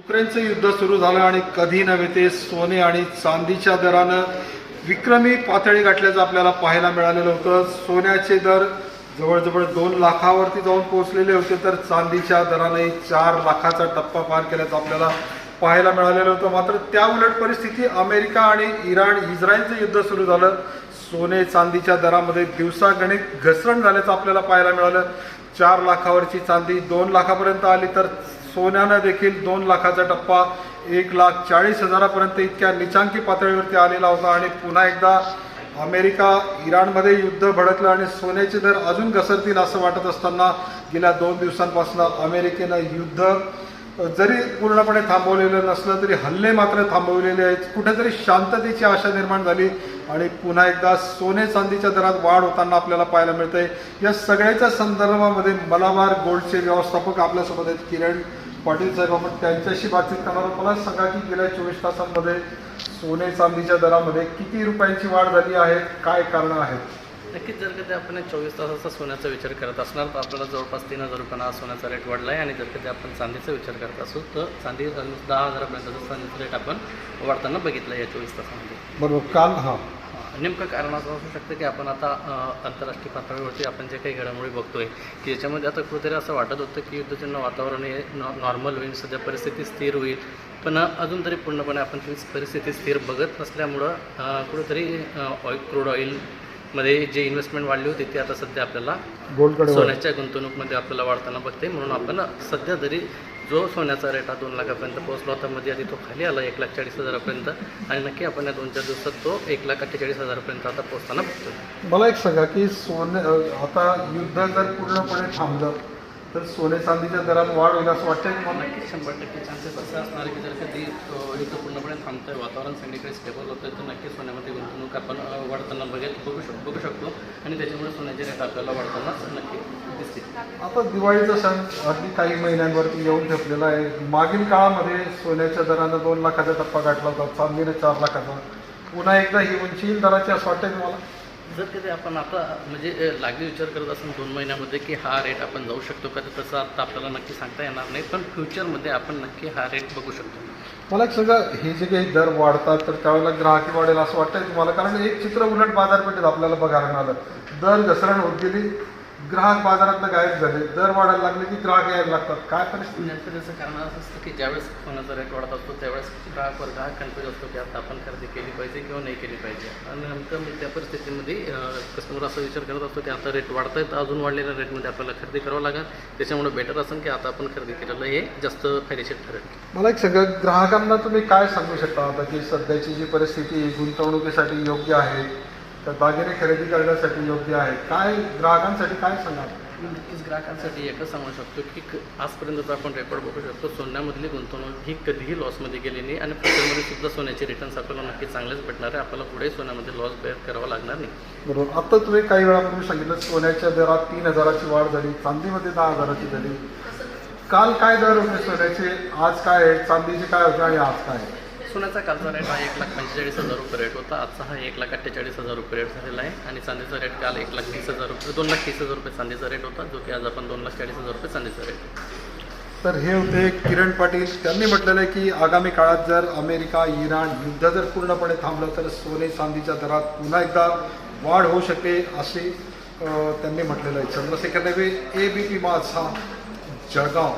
युक्रेनचं युद्ध सुरू झालं आणि कधी नव्हे ते सोने आणि चांदीच्या दरानं विक्रमी पातळी गाठल्याचं आपल्याला पाहायला मिळालेलं होतं. सोन्याचे दर जवळजवळ 2 लाखावरती जाऊन पोहोचलेले होते, तर चांदीच्या दराने 4 लाखाचा टप्पा पार केल्याचं आपल्याला पाहायला मिळालेलं होतं. मात्र त्या उलट परिस्थिती अमेरिका आणि इस्रायलचं युद्ध सुरू झालं. सोने चांदीच्या दरामध्ये दिवसागणिक घसरण झाल्याचं आपल्याला पाहायला मिळालं. 4 लाखावरची चांदी 2 लाखापर्यंत आली, तर सोन्यानं देखील 2 लाखाचा टप्पा 1,40,000पर्यंत इतक्या निचांकी पातळीवरती आलेला होता. आणि पुन्हा एकदा अमेरिका इराणमध्ये युद्ध भडकलं आणि सोन्याचे दर अजून घसरतील असं वाटत असताना गेल्या 2 दिवसांपासून अमेरिकेनं युद्ध जरी पूर्णपणे थांबवलेलं नसलं तरी हल्ले मात्र थांबवलेले आहेत. कुठेतरी शांततेची आशा निर्माण झाली आणि पुन्हा एकदा सोने चांदीच्या दरात वाढ होताना आपल्याला पाहायला मिळते. या सगळ्याच्या संदर्भामध्ये मलाबार गोल्डचे व्यवस्थापक आपल्यासोबत आहेत, किरण पाटील साहेब. आपण त्यांच्याशी बातचीत करणार आहोत. मला सांगा की गेल्या 24 तासांमध्ये सोने चांदीच्या दरामध्ये किती रुपयांची वाढ झाली आहे, काय कारणं आहेत? नक्कीच जर कधी आपण 24 तासाचा सोन्याचा विचार करत असणार तर आपल्याला जवळपास 3,000 रुपयांना सोन्याचा रेट वाढला आहे. आणि जर कधी आपण चांदीचा विचार करत असू तर चांदी 10,000पर्यंतचा चांदीचा रेट आपण वाढताना बघितलं या 24 तासामध्ये. बरोबर. काल नेमकं कारण असं असू शकतं की आपण आता आंतरराष्ट्रीय पातळीवरती आपण जे काही घडामोडी बघतोय की याच्यामध्ये आता कुठेतरी असं वाटत होतं की युद्धजन्य वातावरण हे नॉर्मल होईल, सध्या परिस्थिती स्थिर होईल. पण अजून तरी पूर्णपणे आपण ती परिस्थिती स्थिर बघत नसल्यामुळं कुठेतरी क्रूड ऑइलमध्ये जे इन्व्हेस्टमेंट वाढली होती ती आता सध्या आपल्याला सोन्याच्या गुंतवणूकमध्ये आपल्याला वाढताना बघते. म्हणून आपण सध्या तरी जो सोन्याचा रेट हा 2 लाखापर्यंत पोहोचला होता, मध्ये आधी तो खाली आला 1,40,000पर्यंत आणि नक्की आपण या 2-4 दिवसात तो 1,48,000पर्यंत आता पोहोचताना बघतो. मला एक सांगा की आता युद्ध जर पूर्णपणे थांबलं तर सोने चांदीच्या दरात वाढ होईल असं वाटतं की मला? नक्कीच 100% चान्सेस असं असणार की जर कधी युद्ध पूर्णपणे थांबतं आहे, वातावरण सगळीकडे स्टेबल होतं तर नक्कीच सोन्यामध्ये गुंतवणूक आपण वाढताना बघू शकतो आणि त्याच्यामुळे सोन्याचे रेट आपल्याला वाढताना नक्की दिसतील. आता दिवाळीचा सण अगदी काही महिन्यांवरती येऊन ठेपलेला आहे. मागील काळामध्ये सोन्याच्या दरानं 2 लाखाचा टप्पा गाठला होता, चांदीने 4 लाखाचा. पुन्हा एकदा ही उंची येईल दराची असं वाटतं तुम्हाला? जर कधी आपण आता म्हणजे लागली विचार करत असेल 2 महिन्यामध्ये की हा रेट आपण जाऊ शकतो का, तसं आता आपल्याला नक्की सांगता येणार नाही. पण फ्युचरमध्ये आपण नक्की हा रेट बघू शकतो. मला एक सांगा, हे जे काही दर वाढतात तर त्यावेळेला ग्राहकी वाढेल असं वाटतंय तुम्हाला? कारण एक चित्र उलट बाजारपेठेत आपल्याला बघायला मिळालं. दर घसरण होत गेली, ग्राहक बाजारातनं गायब झाले, दर वाढायला लागले की ग्राहक यायला लागतात. काय परिस्थिती? नेमकं त्याचं कारण असं असतं की ज्यावेळेस सोन्याचा रेट वाढत असतो त्यावेळेस ग्राहक कन्फ्यूज असतो की आता आपण खरेदी केली पाहिजे किंवा नाही केली पाहिजे. आणि नेमकं मी त्या परिस्थितीमध्ये कस्टमर असा विचार करत असतो की आता रेट वाढत आहेत, अजून वाढलेल्या रेटमध्ये आपल्याला खरेदी करावं लागेल. त्याच्यामुळे बेटर असेल की आता आपण खरेदी केलेलं हे जास्त फायदेशीर ठरेल. मला एक सांगा, ग्राहकांना तुम्ही काय सांगू शकता आता की सध्याची जी परिस्थिती गुंतवणुकीसाठी योग्य आहे, तर दागिने खरेदी करण्यासाठी योग्य आहे, काय ग्राहकांसाठी काय सांगाल? मी नक्कीच ग्राहकांसाठी एकच सांगू शकतो की आजपर्यंतचा आपण रेकॉर्ड बघू शकतो, सोन्यामधली गुंतवणूक ही कधीही लॉसमध्ये गेली नाही आणि फ्युचरमध्ये सुद्धा सोन्याचे रिटर्न्स आपल्याला नक्की चांगलेच भेटणार आहे. आपल्याला पुढे सोन्यामध्ये लॉस बेअर करावा लागणार नाही. बरोबर. आता तुम्ही काही वेळापूर्वी सांगितलं सोन्याच्या दरात 3,000ची वाढ झाली, चांदीमध्ये 10,000ची झाली. काल काय दर होते सोन्याचे, आज काय आहे, चांदीचे काय होते आणि आज काय आहे? सोन्याचा कालचा रेट हा 1,45,000 रुपये रेट होता. आजचा हा 1,48,000 रुपये रेट झालेला आहे. आणि चांदीचा रेट काल 1,30,000 रुपये 2,30,000 रुपये चांदीचा रेट होता, जो की आज आपण 2,40,000 रुपये चांदीचा रेट. तर हे होते किरण पाटील. त्यांनी म्हटलेलं आहे की आगामी काळात जर अमेरिका इराण युद्ध जर पूर्णपणे थांबलं तर सोने चांदीच्या दरात पुन्हा एकदा वाढ होऊ शकते असे त्यांनी म्हटलेलं आहे. चंद्रशेखर नेवे, ABP माझा, जळगाव.